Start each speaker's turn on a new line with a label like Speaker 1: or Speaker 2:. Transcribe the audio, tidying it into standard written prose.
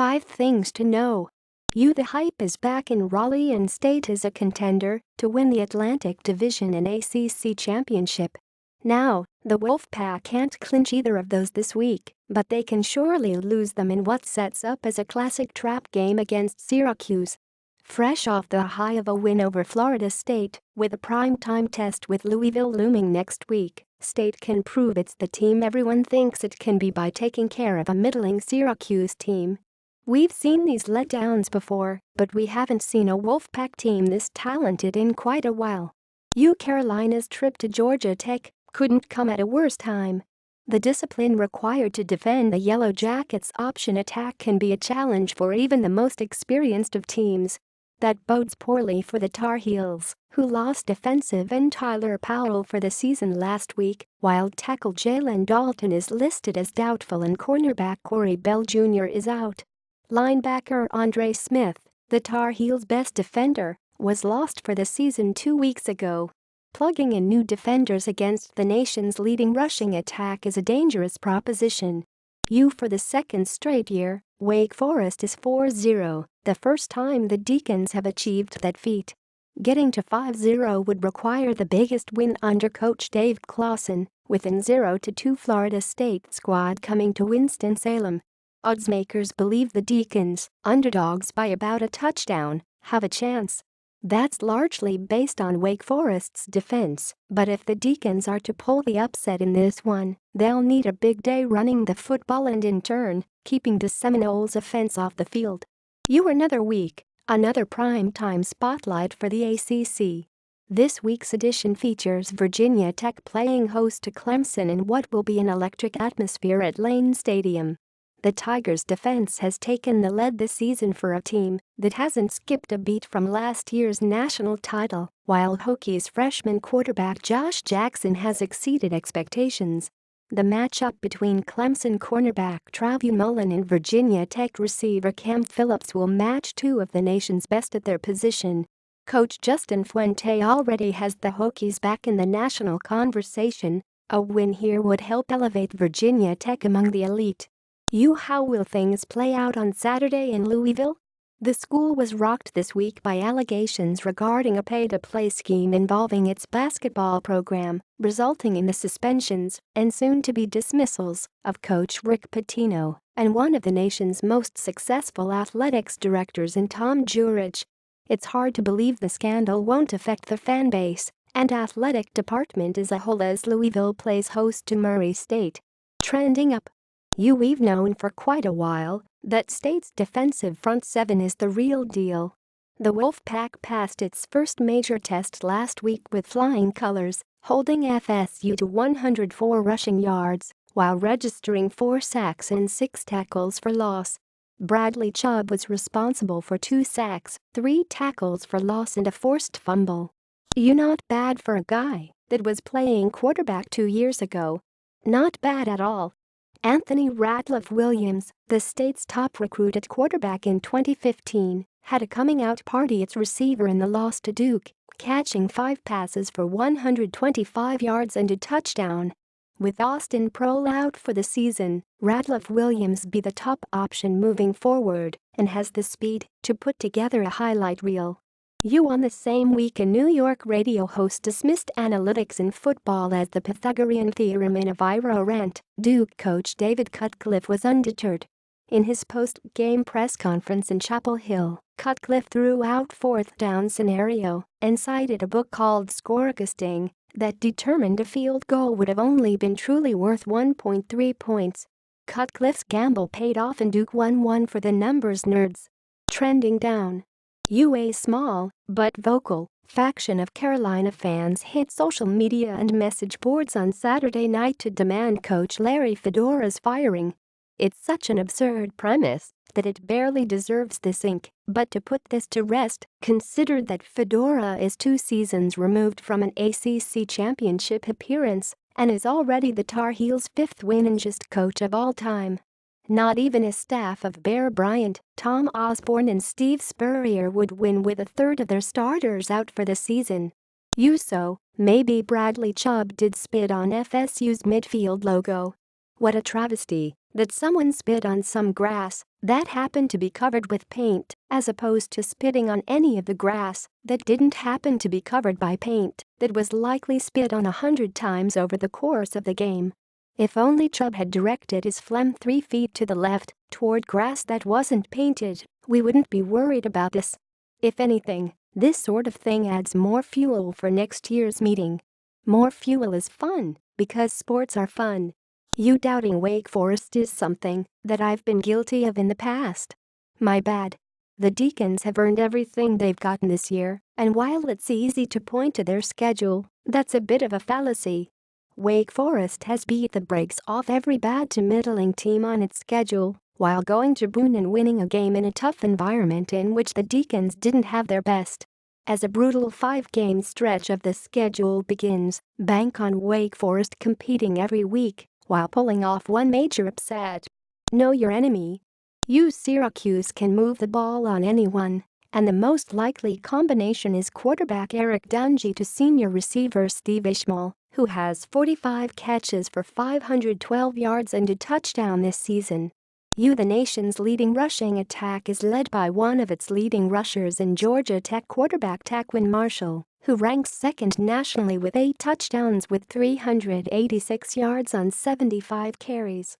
Speaker 1: 5 things to know. The hype is back in Raleigh and State is a contender to win the Atlantic Division and ACC Championship. Now, the Wolfpack can't clinch either of those this week, but they can surely lose them in what sets up as a classic trap game against Syracuse. Fresh off the high of a win over Florida State, with a primetime test with Louisville looming next week, State can prove it's the team everyone thinks it can be by taking care of a middling Syracuse team. We've seen these letdowns before, but we haven't seen a Wolfpack team this talented in quite a while. Carolina's trip to Georgia Tech couldn't come at a worse time. The discipline required to defend the Yellow Jackets' option attack can be a challenge for even the most experienced of teams. That bodes poorly for the Tar Heels, who lost defensive end Tyler Powell for the season last week, while tackle Jalen Dalton is listed as doubtful and cornerback Corey Bell Jr. is out. Linebacker Andre Smith, the Tar Heels' best defender, was lost for the season 2 weeks ago. Plugging in new defenders against the nation's leading rushing attack is a dangerous proposition. For the second straight year, Wake Forest is 4-0, the first time the Deacons have achieved that feat. Getting to 5-0 would require the biggest win under coach Dave Clawson, with an 0-2 Florida State squad coming to Winston-Salem. Oddsmakers believe the Deacons, underdogs by about a touchdown, have a chance. That's largely based on Wake Forest's defense, but if the Deacons are to pull the upset in this one, they'll need a big day running the football and in turn, keeping the Seminoles' offense off the field. Another week, another primetime spotlight for the ACC. This week's edition features Virginia Tech playing host to Clemson in what will be an electric atmosphere at Lane Stadium. The Tigers' defense has taken the lead this season for a team that hasn't skipped a beat from last year's national title, while Hokies freshman quarterback Josh Jackson has exceeded expectations. The matchup between Clemson cornerback Travis Mullen and Virginia Tech receiver Cam Phillips will match 2 of the nation's best at their position. Coach Justin Fuente already has the Hokies back in the national conversation. A win here would help elevate Virginia Tech among the elite. How will things play out on Saturday in Louisville? The school was rocked this week by allegations regarding a pay-to-play scheme involving its basketball program, resulting in the suspensions and soon-to-be dismissals of Coach Rick Pitino and one of the nation's most successful athletics directors in Tom Jurich. It's hard to believe the scandal won't affect the fan base and athletic department as a whole as Louisville plays host to Murray State. Trending up. We've known for quite a while that State's defensive front seven is the real deal. The Wolfpack passed its first major test last week with flying colors, holding FSU to 104 rushing yards while registering 4 sacks and 6 tackles for loss. Bradley Chubb was responsible for 2 sacks, 3 tackles for loss and a forced fumble. Not bad for a guy that was playing quarterback 2 years ago. Not bad at all. Anthony Ratliff Williams, the state's top recruit at quarterback in 2015, had a coming-out party as receiver in the loss to Duke, catching 5 passes for 125 yards and a touchdown. With Austin Proehl out for the season, Ratliff Williams be the top option moving forward and has the speed to put together a highlight reel. On the same week, a New York radio host dismissed analytics in football as the Pythagorean theorem in a viral rant. Duke coach David Cutcliffe was undeterred. In his post-game press conference in Chapel Hill, Cutcliffe threw out 4th down scenario and cited a book called Scorecasting that determined a field goal would have only been truly worth 1.3 points. Cutcliffe's gamble paid off and Duke won one for the numbers nerds. Trending down. A small, but vocal, faction of Carolina fans hit social media and message boards on Saturday night to demand Coach Larry Fedora's firing. It's such an absurd premise that it barely deserves this ink, but to put this to rest, consider that Fedora is 2 seasons removed from an ACC championship appearance and is already the Tar Heels' 5th winningest coach of all time. Not even a staff of Bear Bryant, Tom Osborne and Steve Spurrier would win with a third of their starters out for the season. So, maybe Bradley Chubb did spit on FSU's midfield logo. What a travesty that someone spit on some grass that happened to be covered with paint, as opposed to spitting on any of the grass that didn't happen to be covered by paint that was likely spit on 100 times over the course of the game. If only Chubb had directed his phlegm 3 feet to the left, toward grass that wasn't painted, we wouldn't be worried about this. If anything, this sort of thing adds more fuel for next year's meeting. More fuel is fun, because sports are fun. You doubting Wake Forest is something that I've been guilty of in the past. My bad. The Deacons have earned everything they've gotten this year, and while it's easy to point to their schedule, that's a bit of a fallacy. Wake Forest has beat the brakes off every bad to middling team on its schedule, while going to Boone and winning a game in a tough environment in which the Deacons didn't have their best. As a brutal 5-game stretch of the schedule begins, bank on Wake Forest competing every week while pulling off one major upset. Know your enemy. Syracuse can move the ball on anyone, and the most likely combination is quarterback Eric Dungy to senior receiver Steve Ishmael, who has 45 catches for 512 yards and a touchdown this season. The nation's leading rushing attack is led by one of its leading rushers in Georgia Tech quarterback Taquin Marshall, who ranks second nationally with 8 touchdowns with 386 yards on 75 carries.